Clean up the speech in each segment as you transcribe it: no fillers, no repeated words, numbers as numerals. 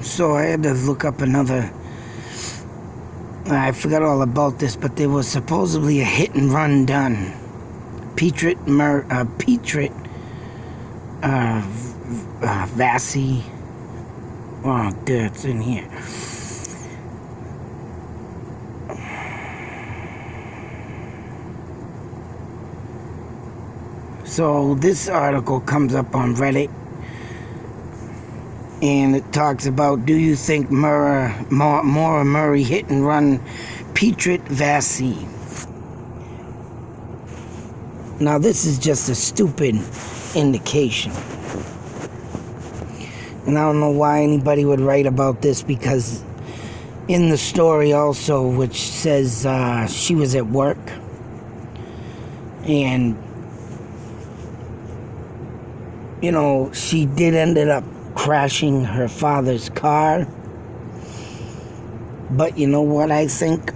So I had to look up another. I forgot all about this, but there was supposedly a hit and run done. Petrit, vasi. Oh, it's in here. So this article comes up on Reddit, and it talks about, do you think Maura Murray hit and run petrit vasi? Now this is just a stupid indication. And I don't know why anybody would write about this, because in the story also, which says she was at work, and she did ended up crashing her father's car. But you know what I think?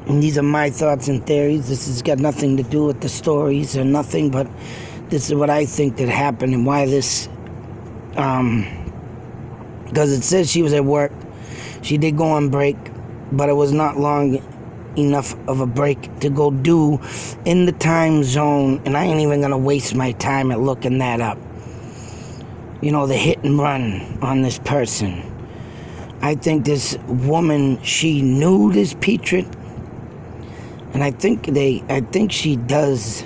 And these are my thoughts and theories. This has got nothing to do with the stories or nothing, but this is what I think that happened and why this, because it says she was at work. She did go on break, but it was not long enough of a break to go do in the time zone, and I ain't even gonna waste my time at looking that up. The hit and run on this person. I think this woman, she knew this Petrit, and I think she does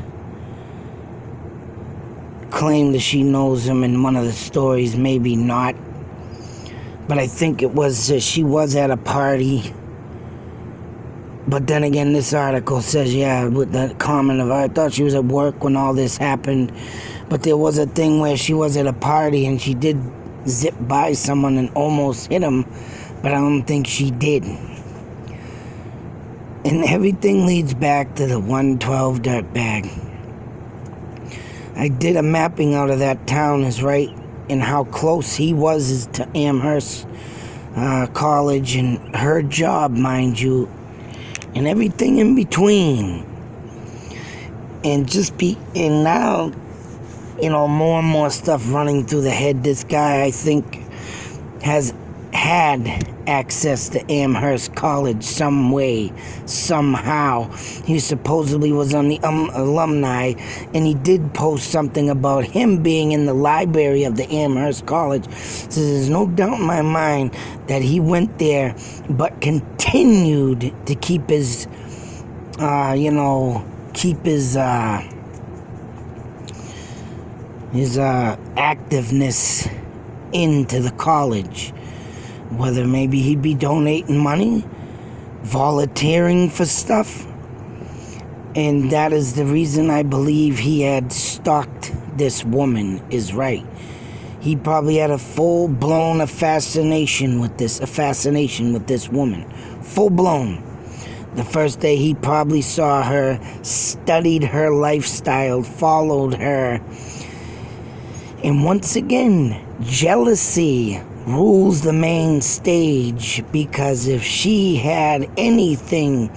claim that she knows him in one of the stories, maybe not. But I think it was she was at a party. But then again, this article says, with the comment of, I thought she was at work when all this happened. But there was a thing where she was at a party and she did zip by someone and almost hit him. But I don't think she did. And everything leads back to the 112 dirtbag. I did a mapping out of that town, is right, and how close he was to Amherst College and her job, mind you, and everything in between. And now, more and more stuff running through the head. This guy, I think, has had access to Amherst College some way, somehow. He supposedly was on the alumni, and he did post something about him being in the library of the Amherst College. So there's no doubt in my mind that he went there, but continued to keep his, activeness into the college. Whether maybe he'd be donating money, volunteering for stuff. And that is the reason I believe he had stalked this woman, is right. He probably had a full-blown fascination with this woman. Full-blown. The first day he probably saw her, studied her lifestyle, followed her. And once again, jealousy rules the main stage, because if she had anything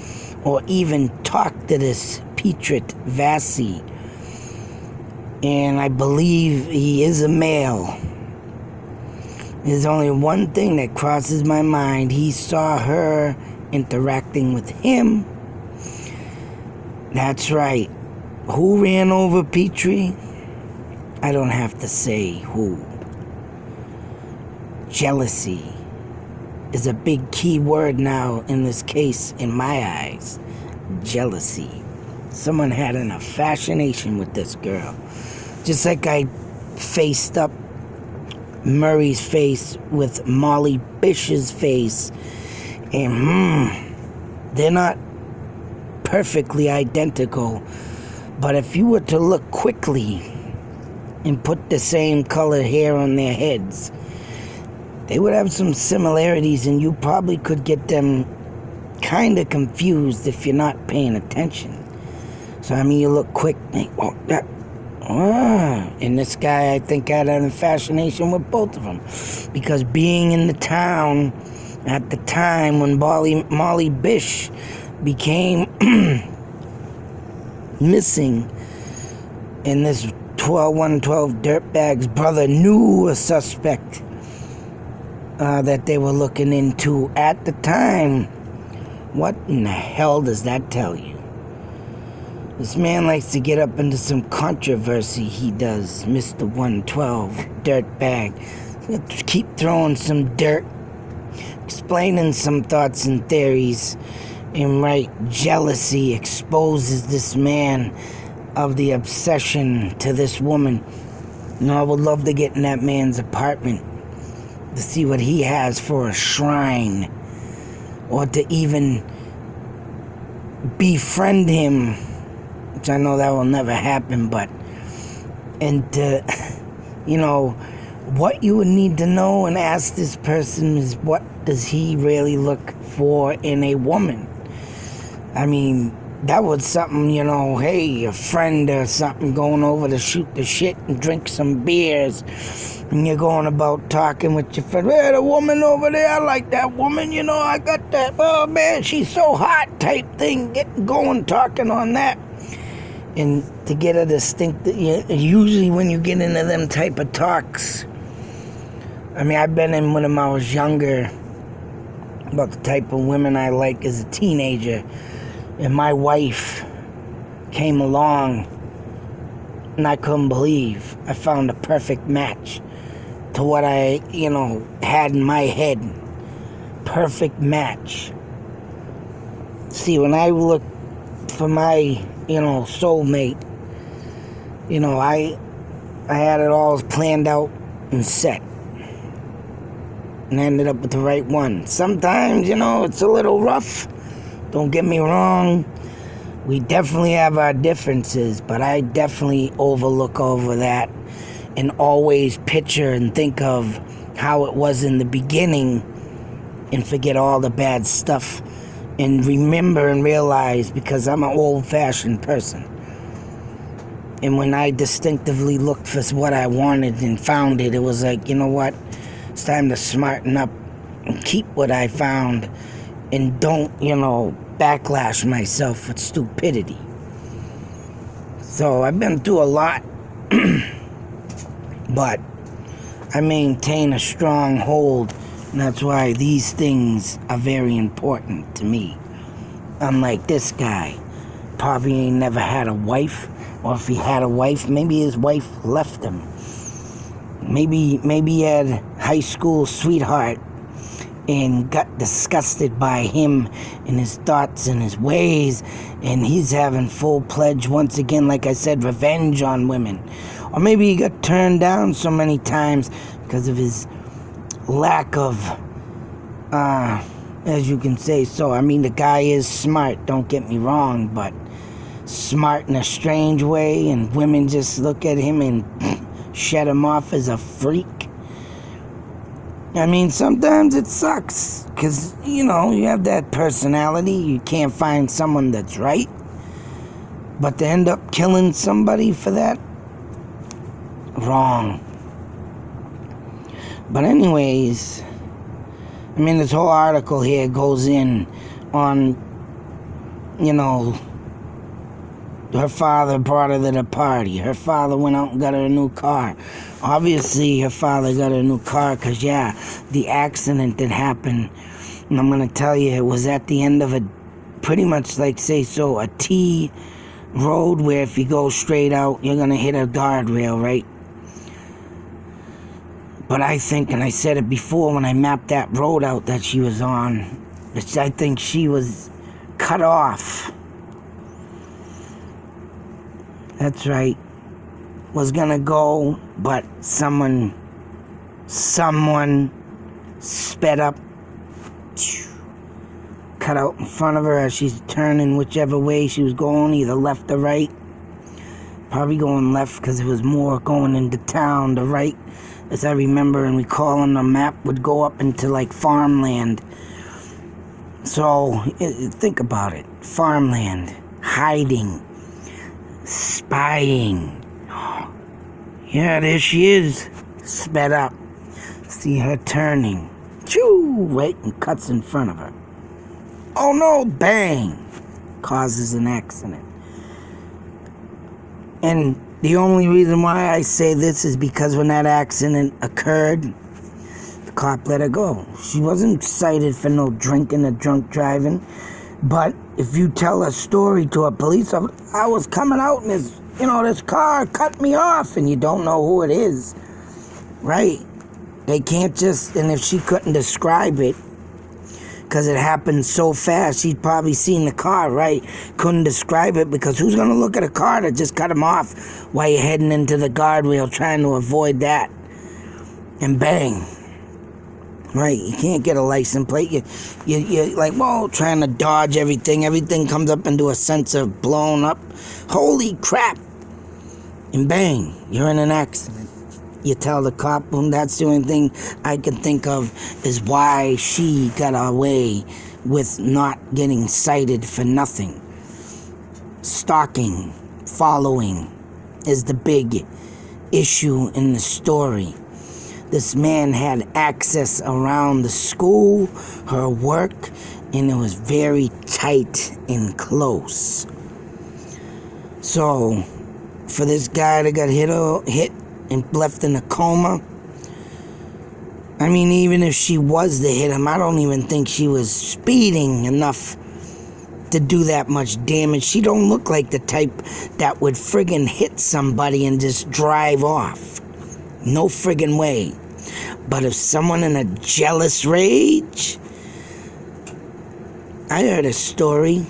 or even talked to this Petrit vasi, and I believe he is a male, there's only one thing that crosses my mind. He saw her interacting with him. That's right. Who ran over Petrie? I don't have to say who. Jealousy is a big key word now in this case, in my eyes. Jealousy. Someone had a fascination with this girl. Just like I faced up Murray's face with Molly Bish's face. And they're not perfectly identical. But if you were to look quickly and put the same color hair on their heads, they would have some similarities, and you probably could get them kind of confused if you're not paying attention. So, you look quick, and this guy, I think, had a fascination with both of them. Because being in the town at the time when Molly Bish became missing, and this 112 dirtbag's brother knew a suspect that they were looking into at the time. What in the hell does that tell you? This man likes to get up into some controversy, he does, Mr. 112, dirtbag. Keep throwing some dirt, explaining some thoughts and theories, and right, jealousy exposes this man of the obsession to this woman. I would love to get in that man's apartment to see what he has for a shrine, or to even befriend him, which I know that will never happen, and to, what you would need to know and ask this person is, what does he really look for in a woman? I mean, that was something, hey, a friend or something going over to shoot the shit and drink some beers, and you're going about talking with your friend, hey, the woman over there, I like that woman, I got that, oh man, she's so hot type thing, getting going, talking on that. And to get a distinct, usually when you get into them type of talks, I mean, I've been in when I was younger, about the type of women I like as a teenager, and my wife came along, and I couldn't believe I found a perfect match to what I, had in my head. Perfect match. See, when I look for my, soulmate, I had it all planned out and set, and I ended up with the right one. Sometimes, it's a little rough. Don't get me wrong. We definitely have our differences, but I definitely overlook over that and always picture and think of how it was in the beginning and forget all the bad stuff and remember and realize, because I'm an old-fashioned person. And when I distinctively looked for what I wanted and found it, it was like, you know what? It's time to smarten up and keep what I found and don't, backlash myself with stupidity. So I've been through a lot, but I maintain a strong hold, and that's why these things are very important to me. Unlike this guy, probably ain't never had a wife, or if he had a wife, maybe his wife left him. Maybe he had a high school sweetheart and got disgusted by him and his thoughts and his ways, and he's having full-pledged, once again, like I said, revenge on women. Or maybe he got turned down so many times because of his lack of, as you can say so. I mean, the guy is smart, don't get me wrong, but smart in a strange way, and women just look at him and shut him off as a freak. I mean, sometimes it sucks, because, you have that personality, you can't find someone that's right, but to end up killing somebody for that, wrong. But anyways, I mean, this whole article here goes in on, her father brought her to the party. Her father went out and got her a new car. Obviously, her father got her a new car because, the accident that happened, and I'm going to tell you, it was at the end of a, pretty much like, a T road where if you go straight out, you're going to hit a guardrail, right? But I think, and I said it before when I mapped that road out that she was on, which I think she was cut off. That's right. Was gonna go, but someone sped up, cut out in front of her as she's turning whichever way she was going, either left or right. Probably going left because it was more going into town. The right, as I remember and recall on the map, would go up into like farmland. So think about it. Farmland, hiding, spying. Yeah, there she is, sped up. See her turning. Choo! Right, and cuts in front of her. Oh no, bang! Causes an accident. And the only reason why I say this is because when that accident occurred, the cop let her go. She wasn't cited for no drinking or drunk driving. But if you tell a story to a police officer, I was coming out and this car cut me off, and you don't know who it is, right? They can't just, and if she couldn't describe it, because it happened so fast, she'd probably seen the car, right? Couldn't describe it, because who's going to look at a car that just cut him off while you're heading into the guardrail trying to avoid that? And bang. Right, you can't get a license plate. You're like, whoa, trying to dodge everything. Everything comes up into a sense of blown up. Holy crap. And bang, you're in an accident. You tell the cop, well, that's the only thing I can think of is why she got away with not getting cited for nothing. Stalking, following is the big issue in the story. This man had access around the school, her work, and it was very tight and close. So, for this guy that got hit and left in a coma, I mean, even if she was to hit him, I don't even think she was speeding enough to do that much damage. She don't look like the type that would friggin' hit somebody and just drive off. No friggin' way. But if someone in a jealous rage... I heard a story,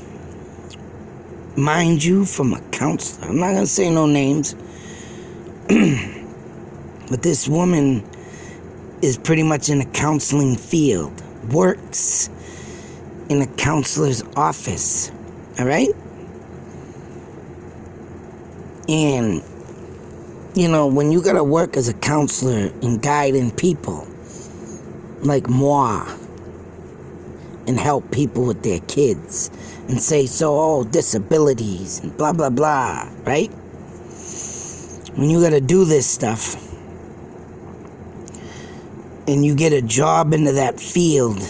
mind you, from a counselor. I'm not going to say no names. But this woman is pretty much in a counseling field. Works in a counselor's office. All right? And... you know, when you gotta work as a counselor and guiding people like moi and help people with their kids and say, disabilities and blah, blah, blah, right? When you gotta do this stuff and you get a job into that field,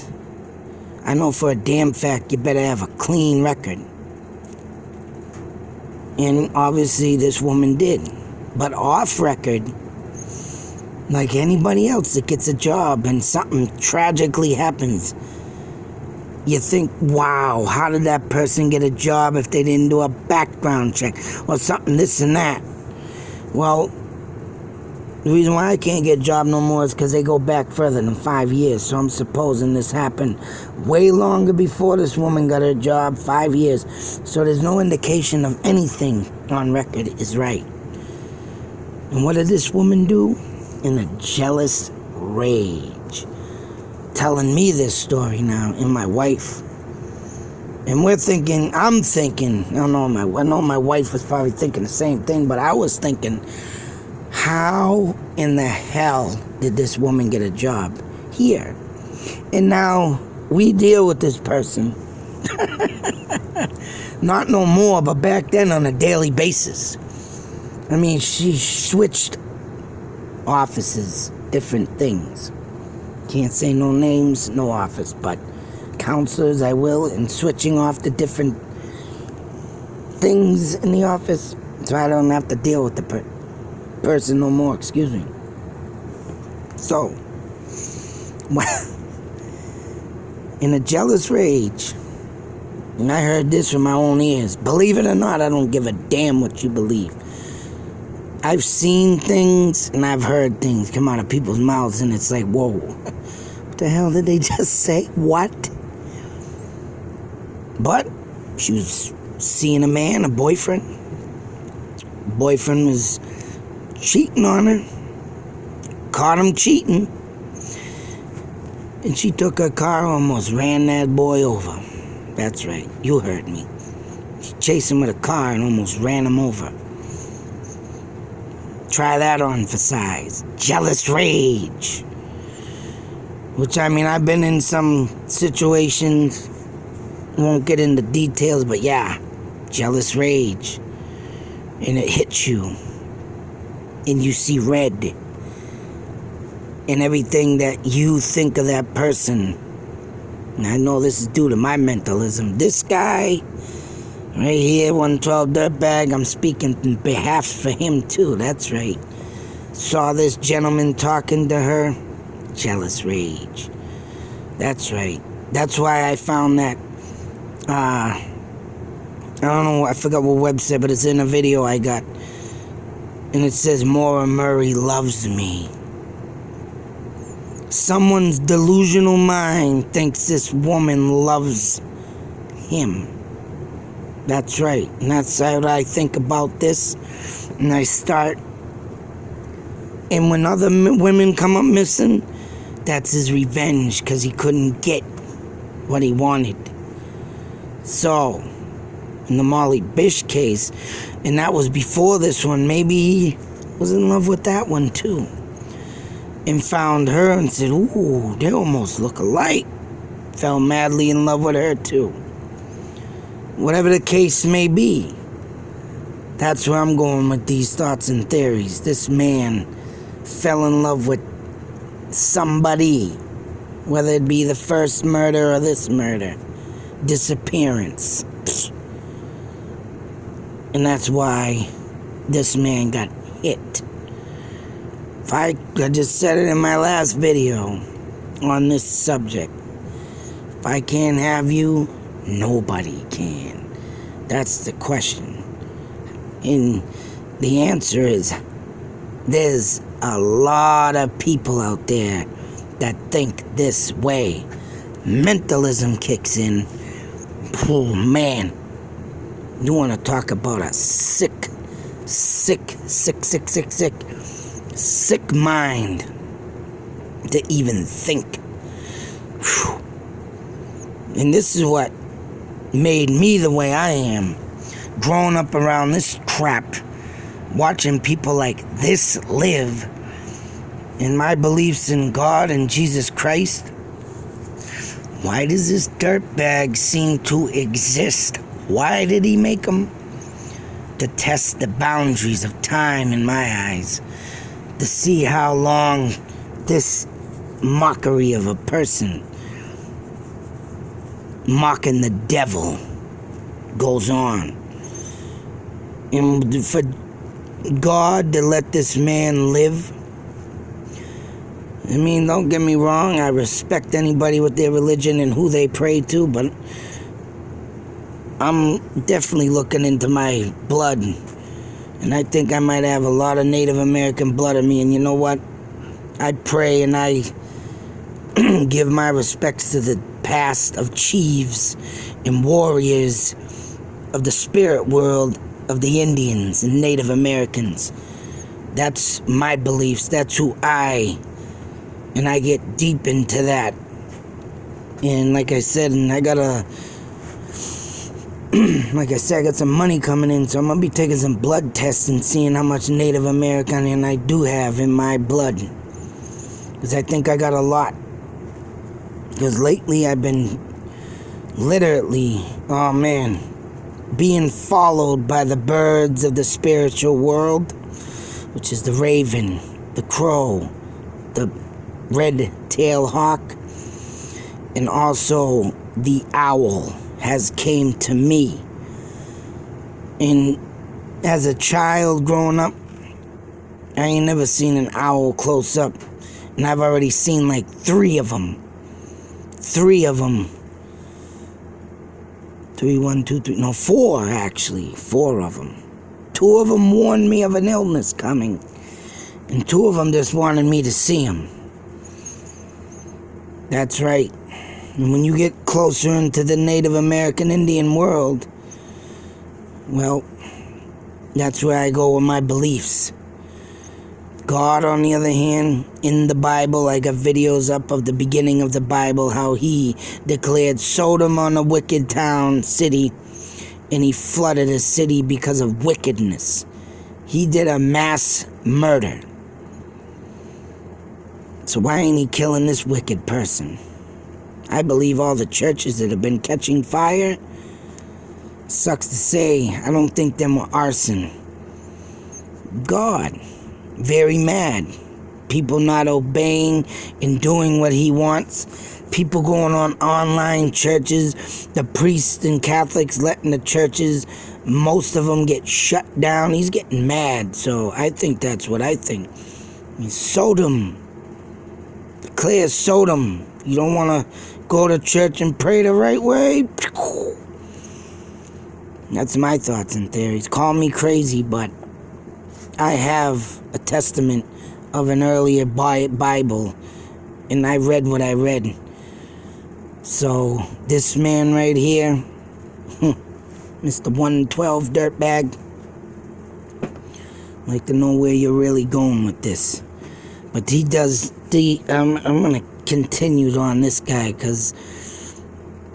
I know for a damn fact you better have a clean record. And obviously this woman did. But off record, like anybody else that gets a job and something tragically happens, you think, wow, how did that person get a job if they didn't do a background check or something, this and that? Well, the reason why I can't get a job no more is because they go back further than 5 years. So I'm supposing this happened way longer before this woman got her job, 5 years. So there's no indication of anything on record is right. And what did this woman do? In a jealous rage. Telling me this story now, and my wife. And I'm thinking, I know my wife was probably thinking the same thing, but I was thinking, how in the hell did this woman get a job here? And now we deal with this person. Not no more, but back then on a daily basis. I mean, she switched offices, different things. Can't say no names, no office, but counselors I will, and switching off the different things in the office so I don't have to deal with the person no more, excuse me. So, in a jealous rage, and I heard this from my own ears. Believe it or not, I don't give a damn what you believe. I've seen things and I've heard things come out of people's mouths, and it's like, whoa, what the hell did they just say? What? But she was seeing a man, a boyfriend. Boyfriend was cheating on her. Caught him cheating. And she took her car, almost ran that boy over. That's right, you heard me. She chased him with a car and almost ran him over. Try that on for size. Jealous rage. Which, I mean, I've been in some situations, won't get into details, but yeah, jealous rage. And it hits you. And you see red. And everything that you think of that person. And I know this is due to my mentalism. This guy, right here, 112 dirtbag, I'm speaking in behalf for him too, that's right. Saw this gentleman talking to her, jealous rage. That's right. That's why I found that, I don't know, I forgot what website, but it's in a video I got. And it says, Maura Murray loves me. Someone's delusional mind thinks this woman loves him. That's right. And that's what I think about this. And I start. And when other women come up missing, that's his revenge because he couldn't get what he wanted. So, in the Molly Bish case, and that was before this one, maybe he was in love with that one too. And found her and said, ooh, they almost look alike. Fell madly in love with her too. Whatever the case may be, that's where I'm going with these thoughts and theories. This man fell in love with somebody, whether it be the first murder or this murder, disappearance. And that's why this man got hit. I just said it in my last video on this subject. If I can't have you, nobody can. That's the question. And the answer is, there's a lot of people out there that think this way. Mentalism kicks in. Oh man, you want to talk about a sick mind to even think. Whew. And this is what made me the way I am. Growing up around this crap, watching people like this live, and my beliefs in God and Jesus Christ. Why does this dirtbag seem to exist? Why did he make them? To test the boundaries of time in my eyes. To see how long this mockery of a person, mocking the devil, goes on. And for God to let this man live, I mean, don't get me wrong, I respect anybody with their religion and who they pray to, but I'm definitely looking into my blood, and I think I might have a lot of Native American blood in me. And you know what? I pray and I give my respects to the past of chiefs and warriors of the spirit world of the Indians and Native Americans. That's my beliefs. That's who and I get deep into that. And like I said, I got some money coming in, so I'm going to be taking some blood tests and seeing how much Native American I do have in my blood. Because I think I got a lot. Because lately I've been literally, oh man, being followed by the birds of the spiritual world, which is the raven, the crow, the red-tailed hawk, and also the owl has came to me. And as a child growing up, I ain't never seen an owl close up, and I've already seen like 3 of them. 3 of them. 3, 1, 2, 3. No, 4 actually. 4 of them. 2 of them warned me of an illness coming, and 2 of them just wanted me to see them. That's right. And when you get closer into the Native American Indian world, well, that's where I go with my beliefs. God, on the other hand, in the Bible, I got videos up of the beginning of the Bible, how he declared Sodom on a wicked town, city, and he flooded a city because of wickedness. He did a mass murder. So why ain't he killing this wicked person? I believe all the churches that have been catching fire, sucks to say, I don't think them were arson. God, very mad. People not obeying and doing what he wants. People going on online churches, the priests and Catholics letting the churches, most of them get shut down. He's getting mad, so I think that's what I think. Sodom, clear Sodom. You don't want to go to church and pray the right way? That's my thoughts and theories. Call me crazy, but I have a testament of an earlier Bible, and I read what I read. So, this man right here, Mr. 112 dirtbag, I'd like to know where you're really going with this. But he does I'm going to continue on this guy, because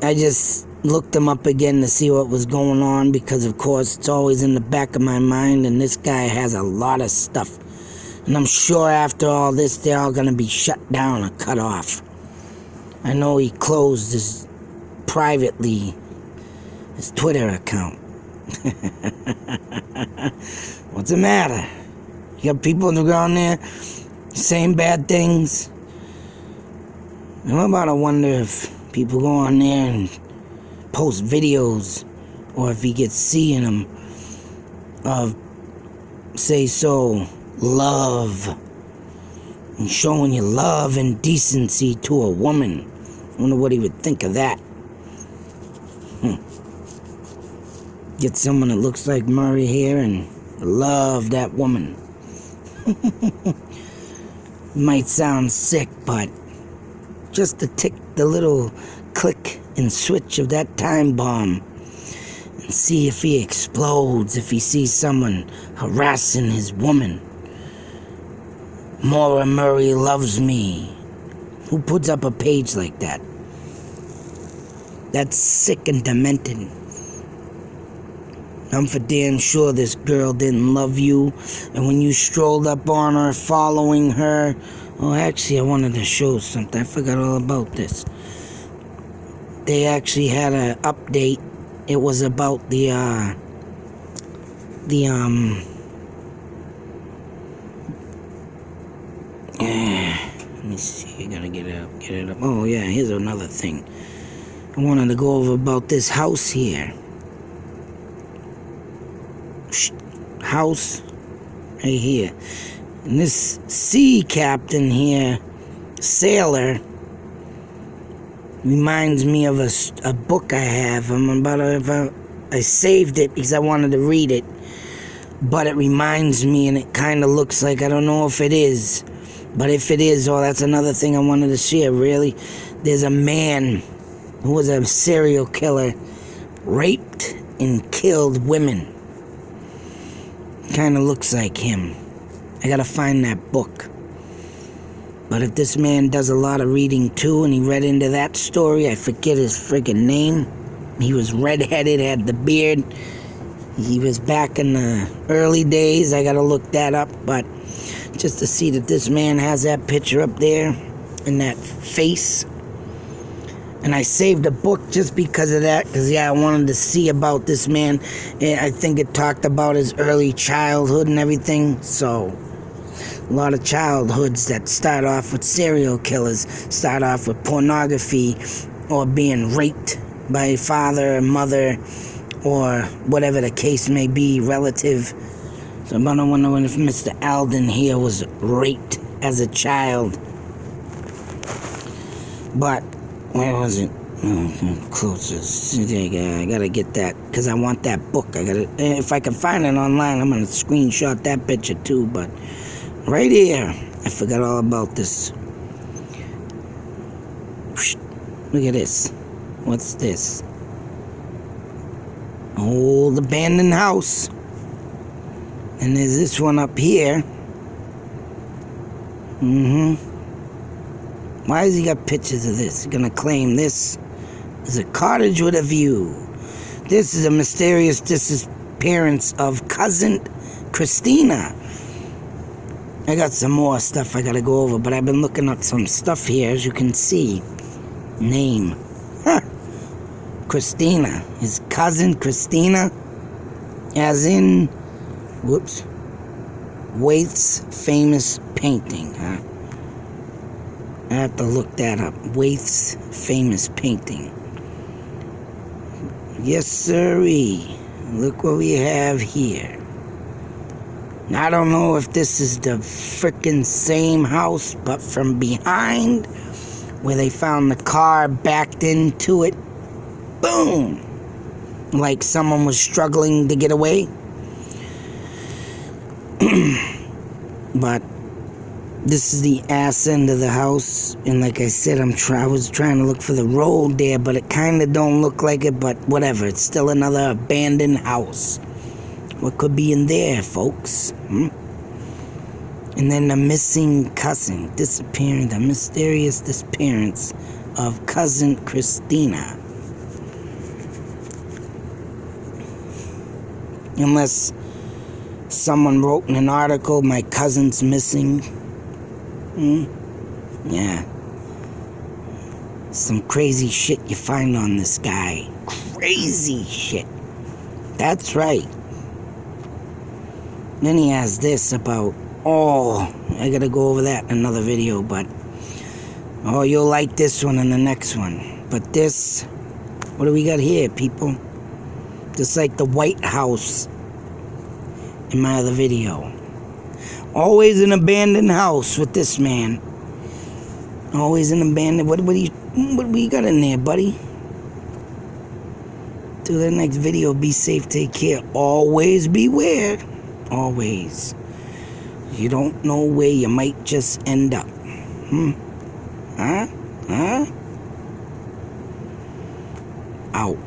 I just looked him up again to see what was going on, because of course it's always in the back of my mind, and this guy has a lot of stuff. And I'm sure after all this, they're all going to be shut down or cut off. I know he closed his Twitter account. What's the matter? You got people that go on there saying bad things. I'm about to wonder if people go on there and post videos, or if he gets seeing them of, say so, love, and showing your love and decency to a woman. I wonder what he would think of that. Get someone that looks like Murray here and love that woman. Might sound sick, but just to tick the little click and switch of that time bomb and see if he explodes, if he sees someone harassing his woman. Maura Murray loves me. Who puts up a page like that? That's sick and demented. I'm for damn sure this girl didn't love you, and when you strolled up on her, following her... Oh, actually, I wanted to show something. I forgot all about this. They actually had an update. It was about let me see, I gotta get it up. Oh, yeah, here's another thing. I wanted to go over about this house here. House right here, and this sea captain here, sailor, reminds me of a book I have. I saved it because I wanted to read it, but it reminds me, and it kind of looks like, I don't know if it is, but if it is, oh, that's another thing I wanted to share. Really, there's a man who was a serial killer, raped and killed women. Kind of looks like him. I gotta find that book. But if this man does a lot of reading too, and he read into that story, I forget his friggin' name. He was redheaded, had the beard. He was back in the early days. I gotta look that up, but just to see that this man has that picture up there and that face. And I saved a book just because of that, because, yeah, I wanted to see about this man. I think it talked about his early childhood and everything. So, a lot of childhoods that start off with serial killers, start off with pornography, or being raped by a father or mother, or whatever the case may be, relative. So, I'm wondering if Mr. Alden here was raped as a child. But... where was it? Oh, closest. I gotta get that, because I want that book. If I can find it online, I'm gonna screenshot that picture too, but right here, I forgot all about this. Look at this. What's this? Old abandoned house. And there's this one up here. Why has he got pictures of this? He's gonna claim this is a cottage with a view. This is a mysterious disappearance of cousin Christina. I got some more stuff I gotta go over, but I've been looking up some stuff here, as you can see. Name. Christina. His cousin Christina. As in, Waith's famous painting, I have to look that up. Waith's famous painting. Yes, sirree. Look what we have here. I don't know if this is the frickin' same house, but from behind, where they found the car backed into it, boom! Like someone was struggling to get away. But this is the ass end of the house, and like I said, I was trying to look for the road there, but it kind of don't look like it, but whatever. It's still another abandoned house. What could be in there, folks? And then the missing cousin, the mysterious disappearance of cousin Christina. Unless someone wrote in an article, my cousin's missing. Yeah. Some crazy shit you find on this guy. Crazy shit. That's right. Then he has this about, I gotta go over that in another video, but, you'll like this one and the next one. But this, what do we got here, people? Just like the White House in my other video. Always an abandoned house with this man. Always an abandoned, what do you got in there, buddy? Till the next video, be safe, take care. Always beware. Always. You don't know where you might just end up. Huh? Out.